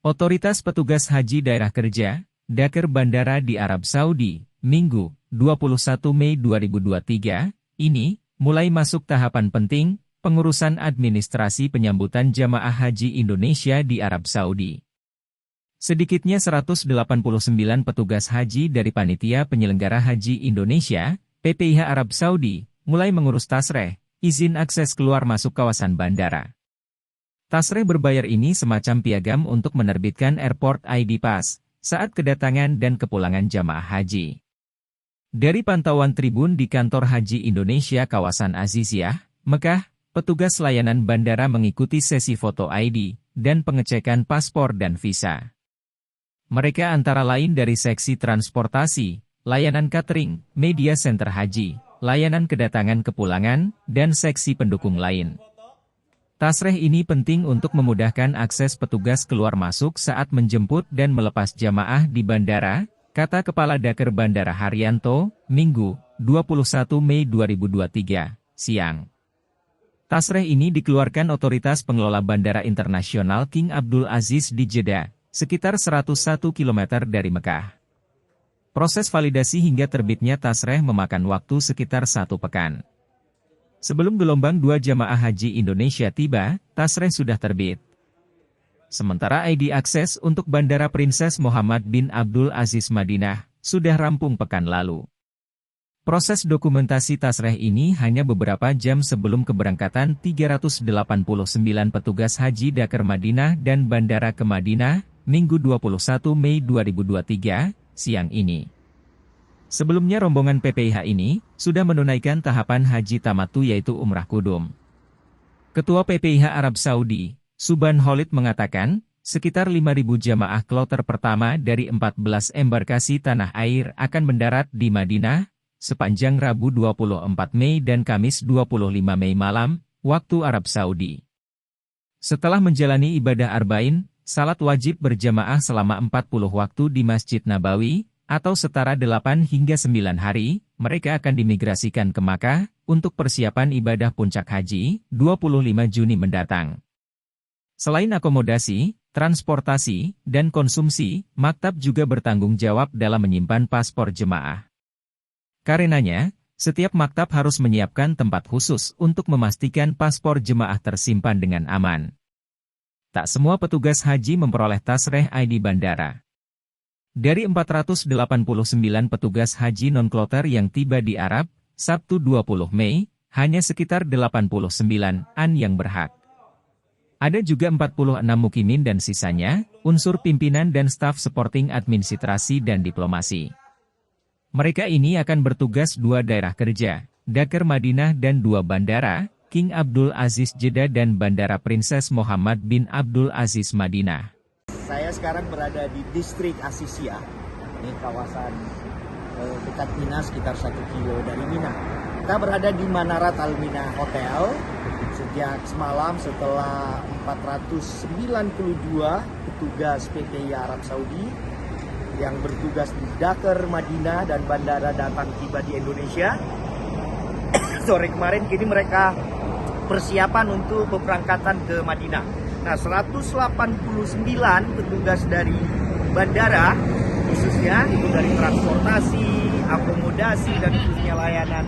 Otoritas Petugas Haji Daerah Kerja, Daker Bandara di Arab Saudi, Minggu, 21 Mei 2023, ini, mulai masuk tahapan penting, pengurusan administrasi penyambutan jamaah haji Indonesia di Arab Saudi. Sedikitnya 189 petugas haji dari Panitia Penyelenggara Haji Indonesia, PPIH Arab Saudi, mulai mengurus tasreh, izin akses keluar masuk kawasan bandara. Tasreh berbayar ini semacam piagam untuk menerbitkan Airport ID Pass saat kedatangan dan kepulangan jamaah haji. Dari pantauan tribun di Kantor Haji Indonesia kawasan Aziziyah, Mekah, petugas layanan bandara mengikuti sesi foto ID dan pengecekan paspor dan visa. Mereka antara lain dari seksi transportasi, layanan catering, media center haji, layanan kedatangan kepulangan, dan seksi pendukung lain. Tasreh ini penting untuk memudahkan akses petugas keluar masuk saat menjemput dan melepas jamaah di bandara, kata Kepala Daker Bandara Haryanto, Minggu, 21 Mei 2023, siang. Tasreh ini dikeluarkan Otoritas Pengelola Bandara Internasional King Abdul Aziz di Jeddah, sekitar 101 km dari Mekah. Proses validasi hingga terbitnya tasreh memakan waktu sekitar 1 pekan. Sebelum gelombang 2 jamaah haji Indonesia tiba, tasreh sudah terbit. Sementara ID akses untuk Bandara Prinses Muhammad bin Abdul Aziz Madinah, sudah rampung pekan lalu. Proses dokumentasi tasreh ini hanya beberapa jam sebelum keberangkatan 389 petugas haji Daker Madinah dan Bandara ke Madinah, Minggu 21 Mei 2023, siang ini. Sebelumnya rombongan PPIH ini, sudah menunaikan tahapan haji tamattu yaitu Umrah Qudum. Ketua PPIH Arab Saudi, Subhan Khalid mengatakan, sekitar 5.000 jamaah kloter pertama dari 14 embarkasi tanah air akan mendarat di Madinah, sepanjang Rabu 24 Mei dan Kamis 25 Mei malam, waktu Arab Saudi. Setelah menjalani ibadah Arba'in, salat wajib berjamaah selama 40 waktu di Masjid Nabawi, atau setara 8 hingga 9 hari, mereka akan dimigrasikan ke Makkah, untuk persiapan ibadah puncak haji, 25 Juni mendatang. Selain akomodasi, transportasi, dan konsumsi, maktab juga bertanggung jawab dalam menyimpan paspor jemaah. Karenanya, setiap maktab harus menyiapkan tempat khusus untuk memastikan paspor jemaah tersimpan dengan aman. Tak semua petugas haji memperoleh tasreh ID bandara. Dari 489 petugas haji non-kloter yang tiba di Arab, Sabtu 20 Mei, hanya sekitar 89-an yang berhak. Ada juga 46 mukimin dan sisanya, unsur pimpinan dan staf supporting administrasi dan diplomasi. Mereka ini akan bertugas 2 daerah kerja, Daker Madinah dan 2 bandara, King Abdul Aziz Jeddah dan Bandara Prinses Muhammad bin Abdul Aziz Madinah. Saya sekarang berada di distrik Aziziyah, ini kawasan dekat Mina, sekitar 1 kilo dari Mina. Kita berada di Manarat Al Mina Hotel sejak semalam setelah 492 petugas PPIH Arab Saudi yang bertugas di Daker, Madinah, dan bandara datang tiba di Indonesia. Sore kemarin, kini mereka persiapan untuk pemberangkatan ke Madinah. Nah, 189 petugas dari bandara, khususnya itu dari transportasi, akomodasi, dan khususnya layanan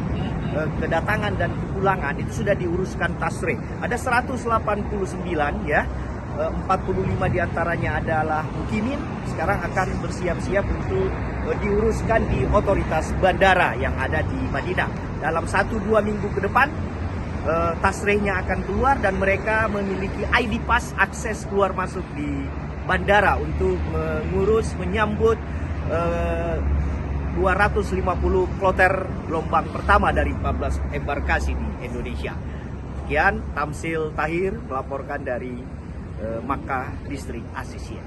kedatangan dan kepulangan, itu sudah diuruskan tasreh. Ada 189 ya, 45 diantaranya adalah mukimin, sekarang akan bersiap-siap untuk diuruskan di otoritas bandara yang ada di Madinah. Dalam 1-2 minggu ke depan, tasrehnya akan keluar dan mereka memiliki ID Pass akses keluar masuk di bandara untuk mengurus, menyambut 250 kloter gelombang pertama dari 14 embarkasi di Indonesia. Sekian, Tamsil Tahir melaporkan dari Makkah, distrik Aziziyah.